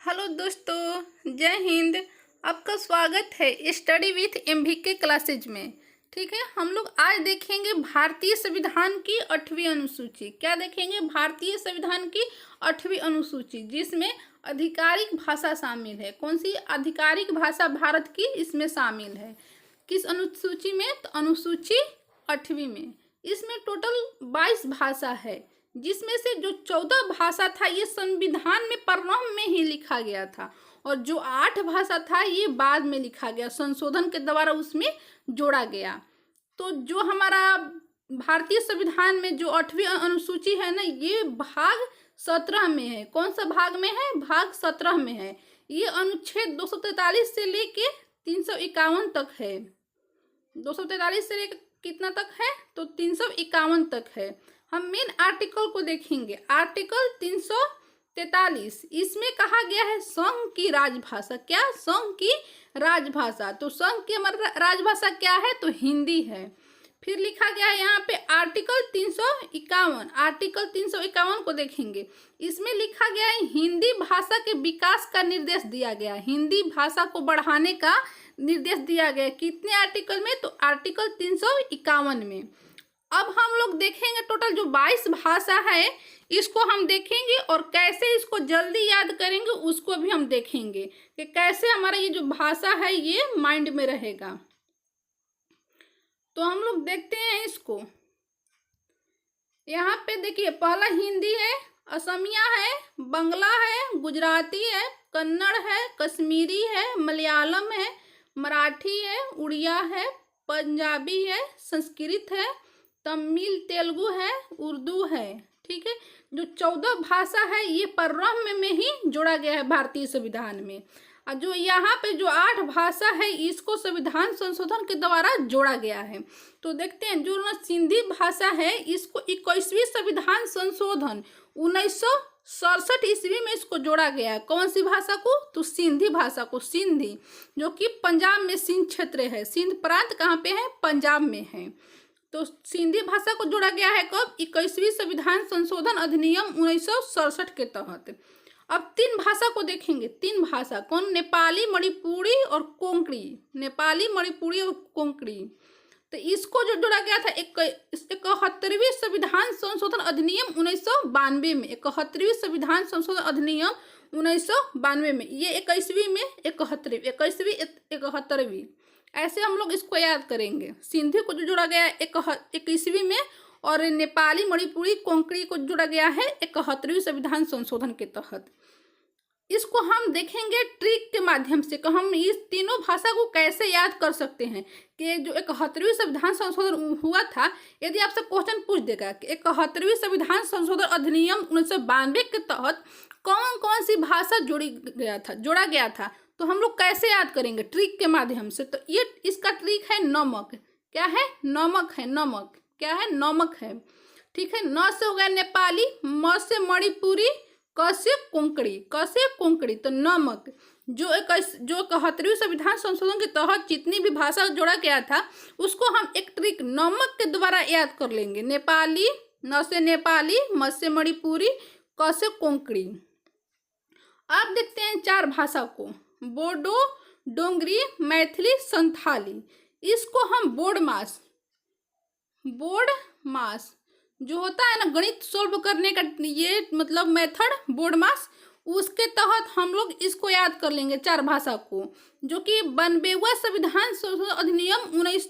Hello दोस्तों, जय हिंद। आपका स्वागत है स्टडी विथ एमवीके क्लासेज में। ठीक है, हम लोग आज देखेंगे भारतीय संविधान की 8वीं अनुसूची। क्या देखेंगे? भारतीय संविधान की 8वीं अनुसूची, जिसमें आधिकारिक भाषा शामिल है। कौन सी आधिकारिक भाषा भारत की इसमें शामिल है? किस अनुसूची में? तो अनुसूची 8वीं में। इसमें टोटल 22 भाषा है, जिसमें से जो 14 भाषा था ये संविधान में प्रारंभ में ही लिखा गया था, और जो 8 भाषा था ये बाद में लिखा गया, संशोधन के द्वारा उसमें जोड़ा गया। तो जो हमारा भारतीय संविधान में जो 8वीं अनुसूची है ना, ये भाग 17 में है। कौन सा भाग में है? भाग 17 में है। ये अनुच्छेद 243 से लेके 351 तक है। 243 से लेकर कितना तक है? तो 351 तक है। हम मेन आर्टिकल को देखेंगे। आर्टिकल 343, इसमें कहा गया है संघ की राजभाषा। क्या? संघ की राजभाषा। तो संघ की हमारी राजभाषा क्या है? तो हिंदी है। फिर लिखा गया है यहाँ पे आर्टिकल 351। आर्टिकल 351 को देखेंगे। इसमें लिखा गया है हिंदी भाषा के विकास का निर्देश दिया गया है। हिंदी भाषा को बढ़ाने का निर्देश दिया गया। कितने आर्टिकल में? तो आर्टिकल 351 में। अब हम लोग देखेंगे टोटल जो 22 भाषा है इसको हम देखेंगे, और कैसे इसको जल्दी याद करेंगे उसको भी हम देखेंगे कि कैसे हमारा ये जो भाषा है ये माइंड में रहेगा। तो हम लोग देखते हैं इसको। यहाँ पे देखिए, पहला हिंदी है, असमिया है, बंगला है, गुजराती है, कन्नड़ है, कश्मीरी है, मलयालम है, मराठी है, उड़िया है, पंजाबी है, संस्कृत है, तमिल तेलुगु है, उर्दू है। ठीक है, जो 14 भाषा है ये प्रारंभ में ही जोड़ा गया है भारतीय संविधान में। और जो यहाँ पे जो 8 भाषा है इसको संविधान संशोधन के द्वारा जोड़ा गया है। तो देखते हैं, जो ना सिंधी भाषा है इसको 21वीं संविधान संशोधन 1967 ईस्वी में इसको जोड़ा गया है। कौन सी भाषा को? तो सिंधी भाषा को। सिंधी जो कि पंजाब में सिंध क्षेत्र है। सिंध प्रांत कहाँ पे है? पंजाब में है। तो सिंधी भाषा को जोड़ा गया है कब? 21वीं संविधान संशोधन अधिनियम 1967 के तहत। अब 3 भाषा को देखेंगे। 3 भाषा कौन? नेपाली, मणिपुरी और कोंकणी। नेपाली, मणिपुरी और कोंकणी। तो इसको जो जोड़ा गया था 71वीं संविधान संशोधन अधिनियम 1992 में। 71वीं संविधान संशोधन अधिनियम 1992 में। ये 21वीं में 71वीं, 21वीं 71वीं, ऐसे हम लोग इसको याद करेंगे। सिंधी को जो जोड़ा गया है 21वीं में, और नेपाली, मणिपुरी, कोंकणी को जोड़ा गया है 71वीं संविधान संशोधन के तहत। इसको हम देखेंगे ट्रिक के माध्यम से कि हम इस तीनों भाषा को कैसे याद कर सकते हैं। कि जो 71वीं संविधान संशोधन हुआ था, यदि आपसे क्वेश्चन पूछ देगा कि 71वीं संविधान संशोधन अधिनियम 1992 के तहत कौन कौन सी भाषा जोड़ा गया था, तो हम लोग कैसे याद करेंगे? ट्रिक के माध्यम से। तो ये इसका ट्रिक है नमक। क्या है? नमक है। नमक क्या है? नमक है। ठीक है, न से हो गया नेपाली, म से मणिपुरी, क से कोंकणी। क से कोंकणी, तो नमक। जो 71वीं संविधान संशोधन के तहत जितनी भी भाषा जोड़ा गया था उसको हम एक ट्रिक नमक के द्वारा याद कर लेंगे। नेपाली, न से नेपाली, म से मणिपुरी, क से कोंकणी। अब देखते हैं 4 भाषा को। बोडो, डोंगरी, मैथिली, संथाली। इसको हम बोर्ड मास जो होता है ना गणित सोल्व करने का, ये मतलब मेथड बोर्ड मास, उसके तहत हम लोग इसको याद कर लेंगे 4 भाषा को, जो कि 92वां संविधान संशोधन अधिनियम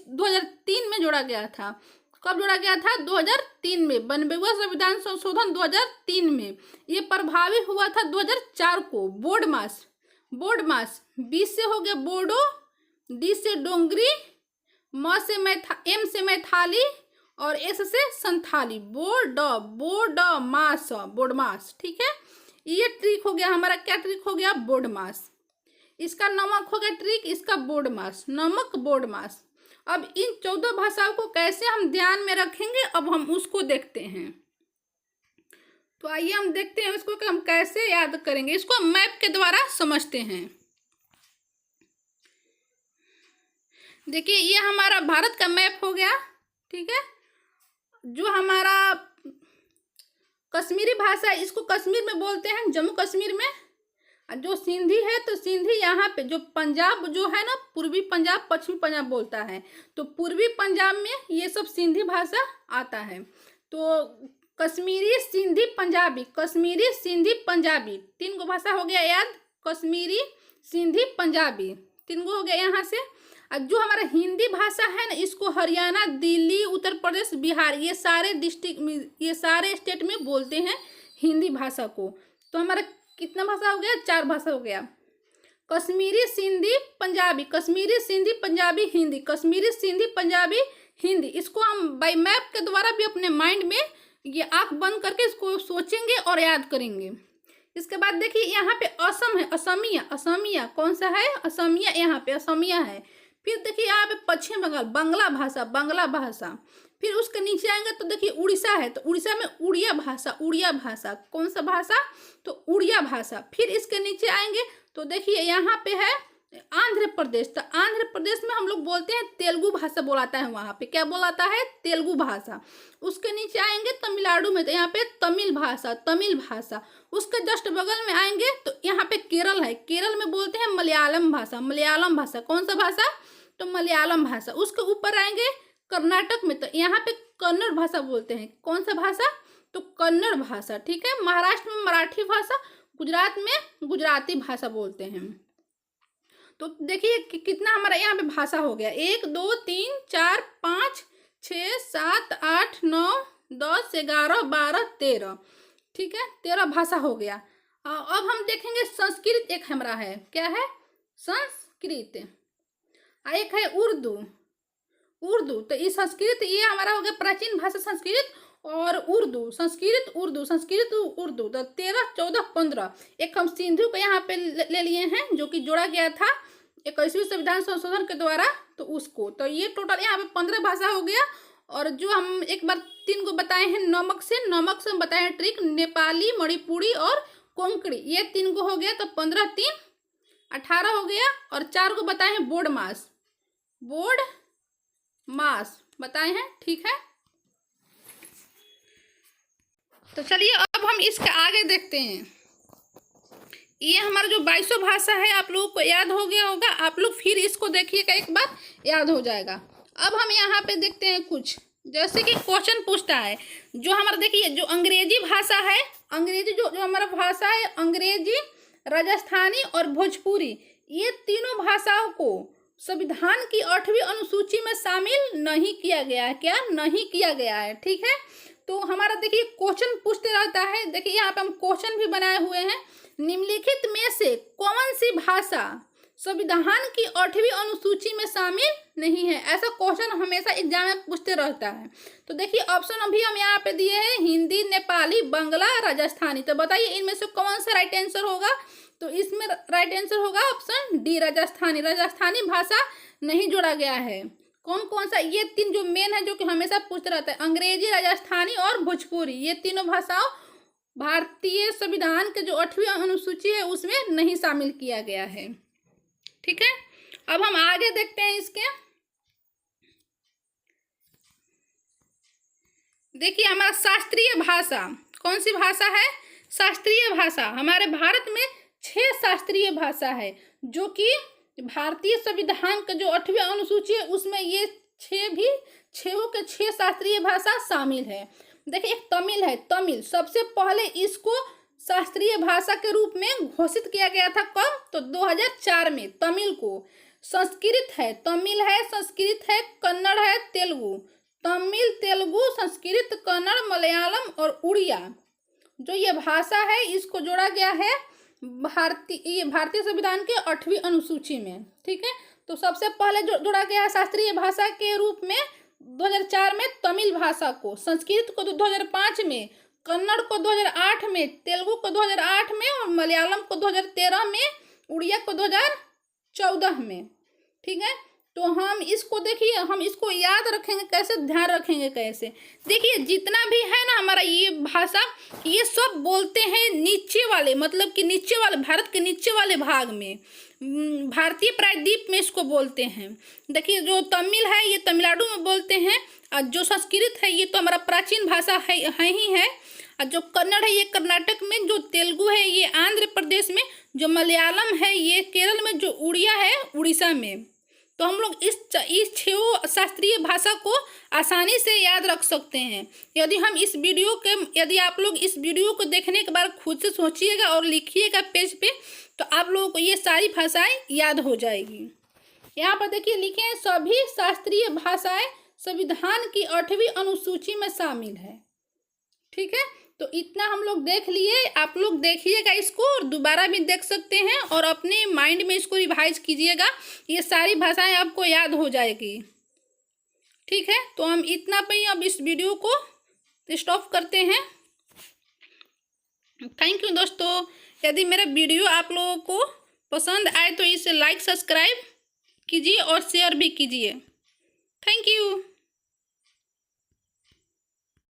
2003 में जोड़ा गया था। कब जोड़ा गया था? 2003 में। 92वां संविधान संशोधन 2003 में। ये प्रभावी हुआ था 2004 को। बोर्ड मास। बी से हो गया बोडो, डी से डोंगरी, एम से मैथाली, और एस से संथाली। बोर्ड मास। ठीक है, ये ट्रिक हो गया हमारा। क्या ट्रिक हो गया? बोर्ड मास। इसका नमक हो गया ट्रिक, इसका बोर्ड मास। नमक, बोर्ड मास। अब इन 14 भाषाओं को कैसे हम ध्यान में रखेंगे, अब हम उसको देखते हैं। तो आइए हम देखते हैं इसको कि हम कैसे याद करेंगे। इसको मैप के द्वारा समझते हैं। देखिए, ये हमारा भारत का मैप हो गया। ठीक है, जो हमारा कश्मीरी भाषा है इसको कश्मीर में बोलते हैं, जम्मू कश्मीर में। और जो सिंधी है तो सिंधी यहाँ पे जो पंजाब जो है ना, पूर्वी पंजाब पश्चिमी पंजाब बोलता है, तो पूर्वी पंजाब में ये सब सिंधी भाषा आता है। तो कश्मीरी सिंधी पंजाबी, कश्मीरी सिंधी पंजाबी, 3 गो भाषा हो गया याद, कश्मीरी सिंधी पंजाबी 3 गो हो गया यहाँ से। और जो हमारा हिंदी भाषा है ना, इसको हरियाणा, दिल्ली, उत्तर प्रदेश, बिहार, ये सारे डिस्ट्रिक्ट में, ये सारे स्टेट में बोलते हैं हिंदी भाषा को। तो हमारा कितना भाषा हो गया, 4 भाषा हो गया। कश्मीरी सिंधी पंजाबी, कश्मीरी सिंधी पंजाबी हिंदी, कश्मीरी सिंधी पंजाबी हिंदी। इसको हम बाई मैप के द्वारा भी अपने माइंड में ये आंख बंद करके इसको सोचेंगे और याद करेंगे। इसके बाद देखिए यहाँ पे असम है, असमिया, असमिया कौन सा है, असमिया, यहाँ पे असमिया है। फिर देखिए यहाँ पे पश्चिम बंगाल, बांग्ला भाषा, बांग्ला भाषा। फिर उसके नीचे आएंगे तो देखिए उड़ीसा है, तो उड़ीसा में उड़िया भाषा, उड़िया भाषा कौन सा भाषा, तो उड़िया भाषा। फिर इसके नीचे आएंगे तो देखिए यहाँ पे है आंध्र प्रदेश, तो आंध्र प्रदेश में हम लोग बोलते हैं तेलुगु भाषा बोलाता है, वहाँ पे क्या बोलाता है, तेलुगु भाषा। उसके नीचे आएंगे तमिलनाडु में, तो यहाँ पे तमिल भाषा, तमिल भाषा। उसके जस्ट बगल में आएंगे तो यहाँ पे केरल है, केरल में बोलते हैं मलयालम भाषा, मलयालम भाषा कौन सा भाषा, तो मलयालम भाषा। उसके ऊपर आएंगे कर्नाटक में, तो यहाँ पे कन्नड़ भाषा बोलते हैं, कौन सा भाषा, तो कन्नड़ भाषा, ठीक है। महाराष्ट्र में मराठी भाषा, गुजरात में गुजराती भाषा बोलते हैं। तो देखिए कितना हमारा यहाँ पे भाषा हो गया, 1 2 3 4 5 6 7 8 9 10 11 12 13, ठीक है, 13 भाषा हो गया। अब हम देखेंगे संस्कृत एक हमारा है, क्या है, संस्कृत। एक है उर्दू, उर्दू। तो इस संस्कृत ये हमारा हो गया प्राचीन भाषा संस्कृत और उर्दू, संस्कृत उर्दू, संस्कृत उर्दू। तो 13 14 15 एक हम सिंधु को यहाँ पे ले लिए हैं, जो कि जोड़ा गया था 21वीं संविधान संशोधन के द्वारा, तो उसको। तो ये टोटल यहाँ पे 15 भाषा हो गया। और जो हम एक बार 3 को बताए हैं नमक से, नमक से हम बताए हैं ट्रिक, नेपाली, मणिपुरी और कोंकणी, ये 3 को हो गया। तो 15 3 18 हो गया। और 4 को बताए हैं बोर्ड मास, बोर्ड मास बताए हैं, ठीक है। तो चलिए अब हम इसके आगे देखते हैं। ये हमारा जो 22 भाषा है आप लोगों को याद हो गया होगा, आप लोग फिर इसको देखिएगा, एक बार याद हो जाएगा। अब हम यहाँ पे देखते हैं कुछ, जैसे कि क्वेश्चन पूछता है जो हमारा, देखिए जो अंग्रेजी भाषा है, अंग्रेजी जो हमारा भाषा है, अंग्रेजी, राजस्थानी और भोजपुरी, ये तीनों भाषाओं को संविधान की 8वीं अनुसूची में शामिल नहीं किया गया है, क्या नहीं किया गया है, ठीक है। तो हमारा देखिए क्वेश्चन पूछते रहता है, देखिए यहाँ पे हम क्वेश्चन भी बनाए हुए हैं, निम्नलिखित में से कौन सी भाषा संविधान की 8वीं अनुसूची में शामिल नहीं है, ऐसा क्वेश्चन हमेशा एग्जाम में पूछते रहता है। तो देखिए ऑप्शन अभी हम यहाँ पे दिए हैं, हिंदी, नेपाली, बांग्ला, राजस्थानी। तो बताइए इनमें से कौन सा राइट आंसर होगा, तो इसमें राइट आंसर होगा ऑप्शन डी, राजस्थानी। राजस्थानी भाषा नहीं जोड़ा गया है। कौन कौन सा, ये 3 जो मेन है जो कि हमेशा पूछते रहता है, अंग्रेजी, राजस्थानी और भोजपुरी, ये तीनों भाषाओं भारतीय संविधान के जो 8वीं अनुसूची है उसमें नहीं शामिल किया गया है, ठीक है। अब हम आगे देखते हैं इसके। देखिए हमारा शास्त्रीय भाषा, कौन सी भाषा है, शास्त्रीय भाषा। हमारे भारत में 6 शास्त्रीय भाषा है, जो कि भारतीय संविधान का जो 8वीं अनुसूची है उसमें ये 6 शास्त्रीय भाषा शामिल है। देखिए एक तमिल है, तमिल सबसे पहले इसको शास्त्रीय भाषा के रूप में घोषित किया गया था, कब, तो 2004 में तमिल को। संस्कृत है, तमिल है, संस्कृत है, कन्नड़ है, तेलुगु, तमिल, तेलुगु, संस्कृत, कन्नड़, मलयालम और उड़िया, जो ये भाषा है इसको जोड़ा गया है भारतीय संविधान के 8वीं अनुसूची में, ठीक है। तो सबसे पहले जोड़ा गया शास्त्रीय भाषा के रूप में 2004 में तमिल भाषा को, संस्कृत को 2005 में, कन्नड़ को 2008 में, तेलुगु को 2008 में और मलयालम को 2013 में, उड़िया को 2014 में, ठीक है। तो हम इसको देखिए, हम इसको याद रखेंगे कैसे, ध्यान रखेंगे कैसे। देखिए जितना भी है ना हमारा ये भाषा, ये सब बोलते हैं नीचे वाले, मतलब कि नीचे वाले, भारत के नीचे वाले भाग में, भारतीय प्रायद्वीप में इसको बोलते हैं। देखिए जो तमिल है ये तमिलनाडु में बोलते हैं, और जो संस्कृत है ये तो हमारा प्राचीन भाषा है ही है, और जो कन्नड़ है ये कर्नाटक में, जो तेलुगु है ये आंध्र प्रदेश में, जो मलयालम है ये केरल में, जो उड़िया है उड़ीसा में। तो हम लोग इस 6 शास्त्रीय भाषा को आसानी से याद रख सकते हैं। यदि आप लोग इस वीडियो को देखने के बाद खुद से सोचिएगा और लिखिएगा पेज पे, तो आप लोगों को ये सारी भाषाएं याद हो जाएगी। यहाँ पर देखिए लिखे हैं, सभी शास्त्रीय भाषाएं संविधान की 8वीं अनुसूची में शामिल है। ठीक है, तो इतना हम लोग देख लिए। आप लोग देखिएगा इसको और दोबारा भी देख सकते हैं और अपने माइंड में इसको रिवाइज कीजिएगा, ये सारी भाषाएं आपको याद हो जाएगी। ठीक है, तो हम इतना पे ही अब इस वीडियो को स्टॉप करते हैं। थैंक यू दोस्तों। यदि मेरा वीडियो आप लोगों को पसंद आए तो इसे लाइक सब्सक्राइब कीजिए और शेयर भी कीजिए। Thank you.